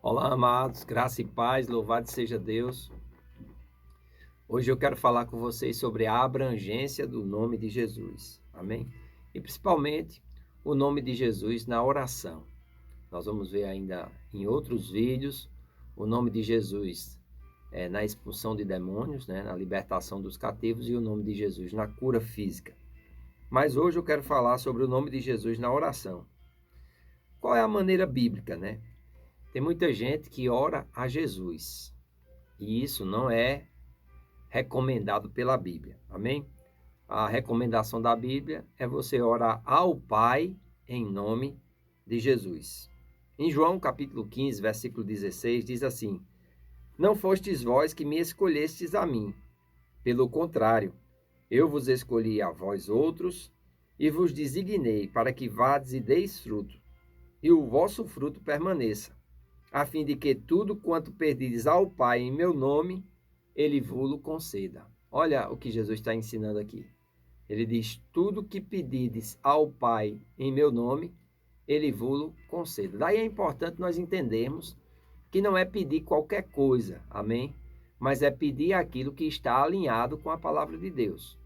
Olá, amados, graça e paz, louvado seja Deus. Hoje eu quero falar com vocês sobre a abrangência do nome de Jesus, amém? E principalmente o nome de Jesus na oração. Nós vamos ver ainda em outros vídeos o nome de Jesus na expulsão de demônios, na libertação dos cativos, e o nome de Jesus na cura física. Mas hoje eu quero falar sobre o nome de Jesus na oração. Qual é a maneira bíblica, Tem muita gente que ora a Jesus, e isso não é recomendado pela Bíblia, amém? A recomendação da Bíblia é você orar ao Pai em nome de Jesus. Em João capítulo 15, versículo 16, diz assim: Não fostes vós que me escolhestes a mim, pelo contrário, eu vos escolhi a vós outros e vos designei para que vades e deis fruto, e o vosso fruto permaneça, a fim de que tudo quanto pedirdes ao Pai em meu nome, ele vos conceda. Olha o que Jesus está ensinando aqui. Ele diz: tudo que pedirdes ao Pai em meu nome, ele vos conceda. Daí é importante nós entendermos que não é pedir qualquer coisa, amém? Mas é pedir aquilo que está alinhado com a palavra de Deus.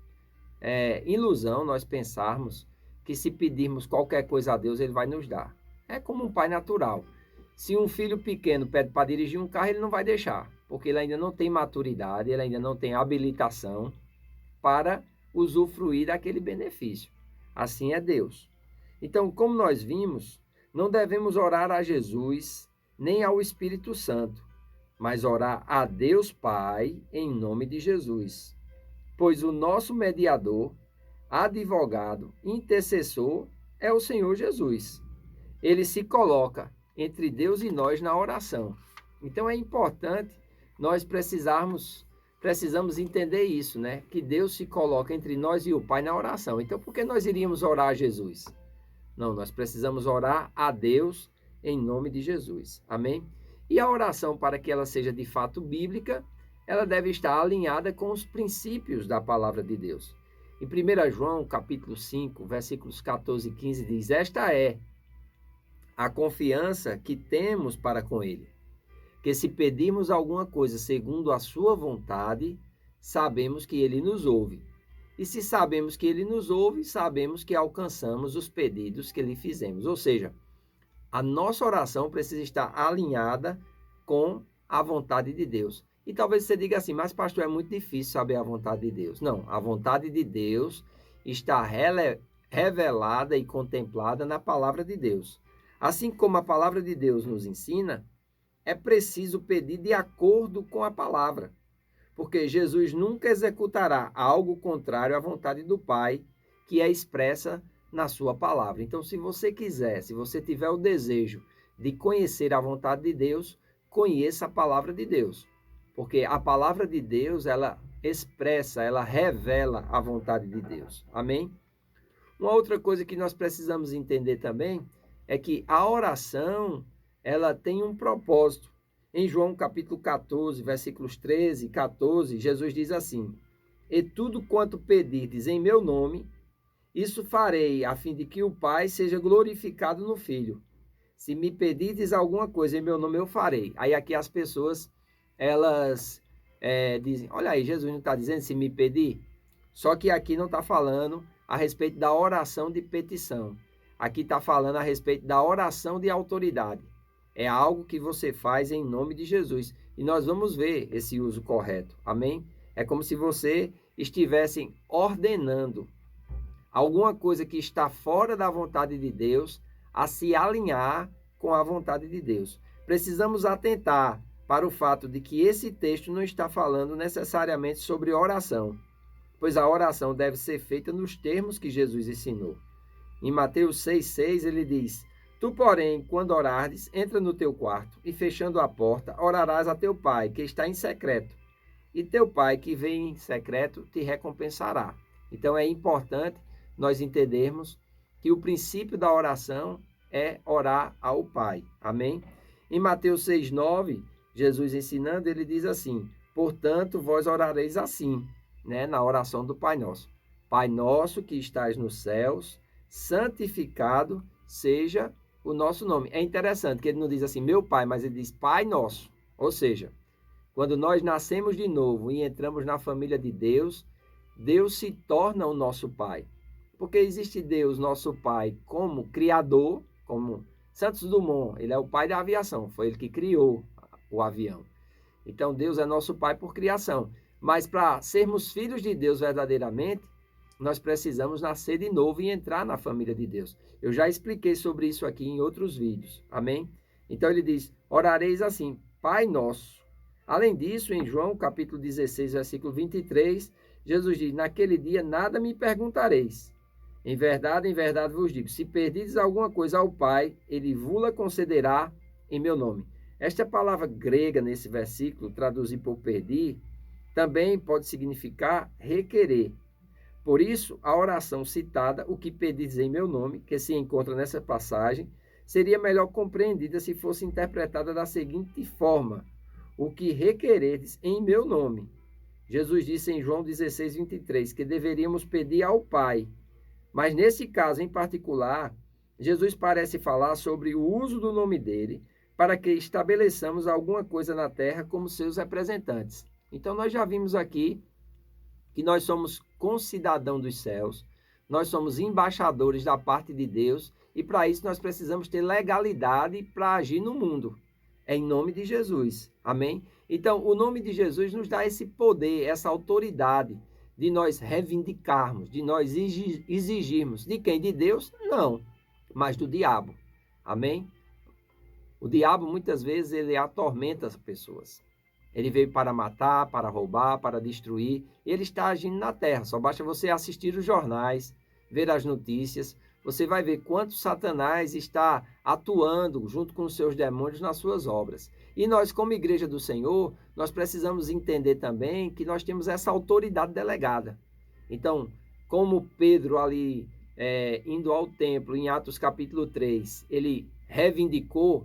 É ilusão nós pensarmos que se pedirmos qualquer coisa a Deus, ele vai nos dar. É como um pai natural. Se um filho pequeno pede para dirigir um carro, ele não vai deixar, porque ele ainda não tem maturidade, ele ainda não tem habilitação para usufruir daquele benefício. Assim é Deus. Então, como nós vimos, não devemos orar a Jesus nem ao Espírito Santo, mas orar a Deus Pai em nome de Jesus. Pois o nosso mediador, advogado, intercessor é o Senhor Jesus. Ele se coloca entre Deus e nós na oração. Então é importante nós precisamos entender isso, Que Deus se coloca entre nós e o Pai na oração. Então por que nós iríamos orar a Jesus? Não, nós precisamos orar a Deus em nome de Jesus. Amém? E a oração, para que ela seja de fato bíblica, ela deve estar alinhada com os princípios da palavra de Deus. Em 1 João, capítulo 5, versículos 14 e 15, diz: Esta é a confiança que temos para com Ele, que se pedirmos alguma coisa segundo a sua vontade, sabemos que Ele nos ouve. E se sabemos que Ele nos ouve, sabemos que alcançamos os pedidos que lhe fizemos. Ou seja, a nossa oração precisa estar alinhada com a vontade de Deus. E talvez você diga assim: mas pastor, é muito difícil saber a vontade de Deus. Não, a vontade de Deus está revelada e contemplada na palavra de Deus. Assim como a palavra de Deus nos ensina, é preciso pedir de acordo com a palavra, porque Jesus nunca executará algo contrário à vontade do Pai, que é expressa na sua palavra. Então, se você quiser, se você tiver o desejo de conhecer a vontade de Deus, conheça a palavra de Deus, porque a palavra de Deus, ela expressa, ela revela a vontade de Deus. Amém? Uma outra coisa que nós precisamos entender também é que a oração, ela tem um propósito. Em João capítulo 14, versículos 13 e 14, Jesus diz assim: E tudo quanto pedirdes em meu nome, isso farei, a fim de que o Pai seja glorificado no Filho. Se me pedirdes alguma coisa em meu nome, eu farei. Aí aqui as pessoas, elas dizem: olha aí, Jesus não está dizendo se me pedir? Só que aqui não está falando a respeito da oração de petição. Aqui está falando a respeito da oração de autoridade. É algo que você faz em nome de Jesus. E nós vamos ver esse uso correto. Amém? É como se você estivesse ordenando alguma coisa que está fora da vontade de Deus a se alinhar com a vontade de Deus. Precisamos atentar para o fato de que esse texto não está falando necessariamente sobre oração, pois a oração deve ser feita nos termos que Jesus ensinou. Em Mateus 6,6 ele diz: Tu, porém, quando orares, entra no teu quarto e, fechando a porta, orarás a teu pai, que está em secreto. E teu pai, que vem em secreto, te recompensará. Então é importante nós entendermos que o princípio da oração é orar ao Pai. Amém? Em Mateus 6,9, Jesus ensinando, ele diz assim: Portanto, vós orareis assim, na oração do Pai Nosso. Pai nosso que estás nos céus, santificado seja o nosso nome. É interessante que ele não diz assim, meu Pai, mas ele diz Pai Nosso. Ou seja, quando nós nascemos de novo e entramos na família de Deus, Deus se torna o nosso Pai. Porque existe Deus, nosso Pai, como Criador, como Santos Dumont, ele é o pai da aviação, foi ele que criou o avião. Então Deus é nosso Pai por criação. Mas para sermos filhos de Deus verdadeiramente, nós precisamos nascer de novo e entrar na família de Deus. Eu já expliquei sobre isso aqui em outros vídeos. Amém? Então ele diz, orareis assim, Pai Nosso. Além disso, em João capítulo 16, versículo 23, Jesus diz, naquele dia nada me perguntareis. Em verdade vos digo, se perdides alguma coisa ao Pai, ele vos-la concederá em meu nome. Esta palavra grega nesse versículo, traduzir por pedir, também pode significar requerer. Por isso, a oração citada, o que pedis em meu nome, que se encontra nessa passagem, seria melhor compreendida se fosse interpretada da seguinte forma, o que requeredes em meu nome. Jesus disse em João 16, 23, que deveríamos pedir ao Pai. Mas nesse caso em particular, Jesus parece falar sobre o uso do nome dele para que estabeleçamos alguma coisa na terra como seus representantes. Então nós já vimos aqui que nós somos concidadãos dos céus, nós somos embaixadores da parte de Deus e para isso nós precisamos ter legalidade para agir no mundo. É em nome de Jesus. Amém? Então o nome de Jesus nos dá esse poder, essa autoridade de nós reivindicarmos, de nós exigirmos. De quem? De Deus? Não, mas do diabo. Amém? O diabo, muitas vezes, ele atormenta as pessoas. Ele veio para matar, para roubar, para destruir. E ele está agindo na terra. Só basta você assistir os jornais, ver as notícias. Você vai ver quanto Satanás está atuando junto com os seus demônios nas suas obras. E nós, como igreja do Senhor, nós precisamos entender também que nós temos essa autoridade delegada. Então, como Pedro ali, indo ao templo, em Atos capítulo 3, ele reivindicou,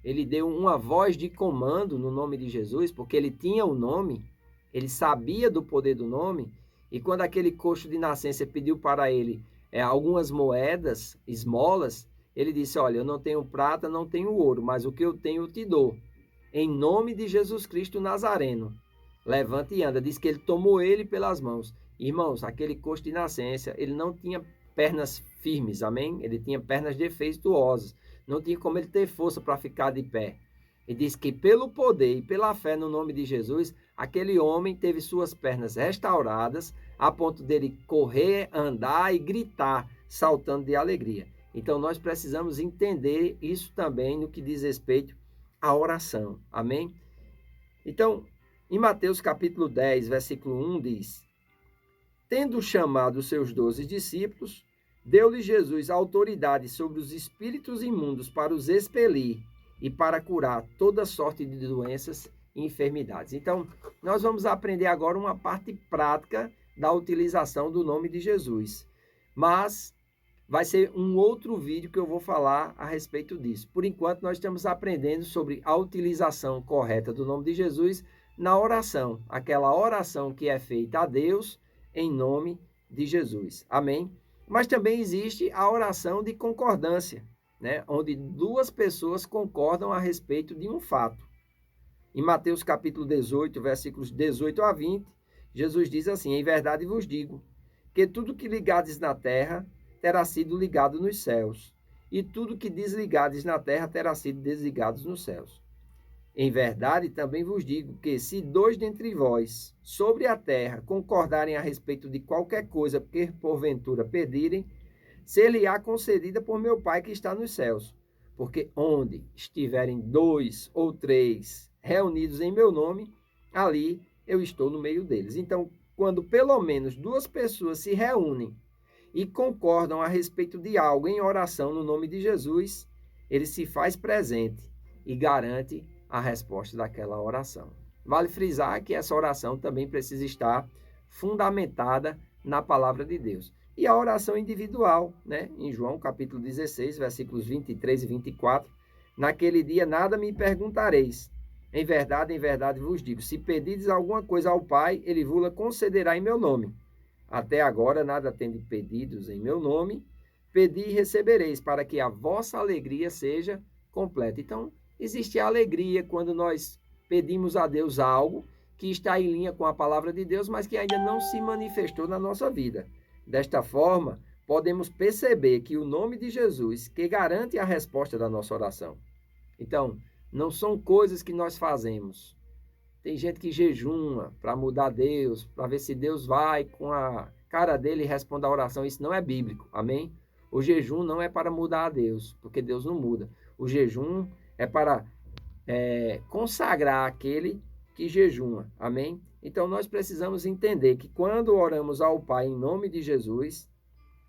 ele deu uma voz de comando no nome de Jesus, porque ele tinha o nome, ele sabia do poder do nome, e quando aquele coxo de nascença pediu para ele algumas moedas, esmolas, ele disse, olha, eu não tenho prata, não tenho ouro, mas o que eu tenho eu te dou. Em nome de Jesus Cristo Nazareno, levanta e anda. Diz que ele tomou ele pelas mãos. Irmãos, aquele coxo de nascença, ele não tinha pernas firmes, amém? Ele tinha pernas defeituosas. Não tinha como ele ter força para ficar de pé. E diz que pelo poder e pela fé no nome de Jesus, aquele homem teve suas pernas restauradas, a ponto dele correr, andar e gritar, saltando de alegria. Então nós precisamos entender isso também no que diz respeito à oração. Amém? Então, em Mateus capítulo 10, versículo 1 diz, tendo chamado os seus 12 discípulos, deu-lhe Jesus autoridade sobre os espíritos imundos para os expelir e para curar toda sorte de doenças e enfermidades. Então, nós vamos aprender agora uma parte prática da utilização do nome de Jesus. Mas vai ser um outro vídeo que eu vou falar a respeito disso. Por enquanto, nós estamos aprendendo sobre a utilização correta do nome de Jesus na oração. Aquela oração que é feita a Deus em nome de Jesus. Amém? Mas também existe a oração de concordância, né? Onde duas pessoas concordam a respeito de um fato. Em Mateus capítulo 18, versículos 18 a 20, Jesus diz assim, em verdade vos digo, que tudo que ligades na terra terá sido ligado nos céus, e tudo que desligades na terra terá sido desligado nos céus. Em verdade também vos digo que se dois dentre vós sobre a terra concordarem a respeito de qualquer coisa que porventura pedirem, ser-lhe-á concedida por meu Pai que está nos céus. Porque onde estiverem 2 ou 3 reunidos em meu nome, ali eu estou no meio deles. Então, quando pelo menos 2 pessoas se reúnem e concordam a respeito de algo em oração no nome de Jesus, ele se faz presente e garante a resposta daquela oração. Vale frisar que essa oração também precisa estar fundamentada na palavra de Deus. E a oração individual, né? Em João capítulo 16, versículos 23 e 24, naquele dia nada me perguntareis. Em verdade vos digo, se pedirdes alguma coisa ao Pai, ele vos concederá em meu nome. Até agora nada tende pedidos em meu nome, pedi e recebereis, para que a vossa alegria seja completa. Então, existe a alegria quando nós pedimos a Deus algo que está em linha com a palavra de Deus, mas que ainda não se manifestou na nossa vida. Desta forma, podemos perceber que o nome de Jesus que garante a resposta da nossa oração. Então, não são coisas que nós fazemos. Tem gente que jejuma para mudar Deus, para ver se Deus vai com a cara dele e responde a oração. Isso não é bíblico, amém? O jejum não é para mudar a Deus, porque Deus não muda. O jejum é para consagrar aquele que jejuma, amém? Então nós precisamos entender que quando oramos ao Pai em nome de Jesus,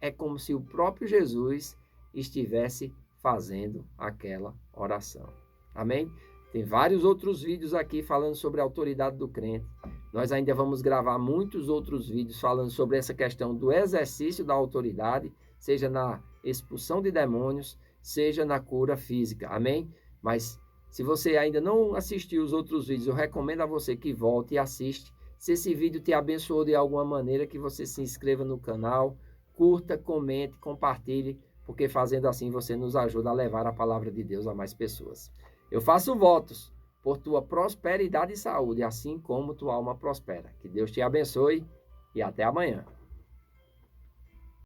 é como se o próprio Jesus estivesse fazendo aquela oração, amém? Tem vários outros vídeos aqui falando sobre a autoridade do crente. Nós ainda vamos gravar muitos outros vídeos falando sobre essa questão do exercício da autoridade, seja na expulsão de demônios, seja na cura física, amém? Mas se você ainda não assistiu os outros vídeos, eu recomendo a você que volte e assiste. Se esse vídeo te abençoou de alguma maneira, que você se inscreva no canal, curta, comente, compartilhe, porque fazendo assim você nos ajuda a levar a palavra de Deus a mais pessoas. Eu faço votos por tua prosperidade e saúde, assim como tua alma prospera. Que Deus te abençoe e até amanhã.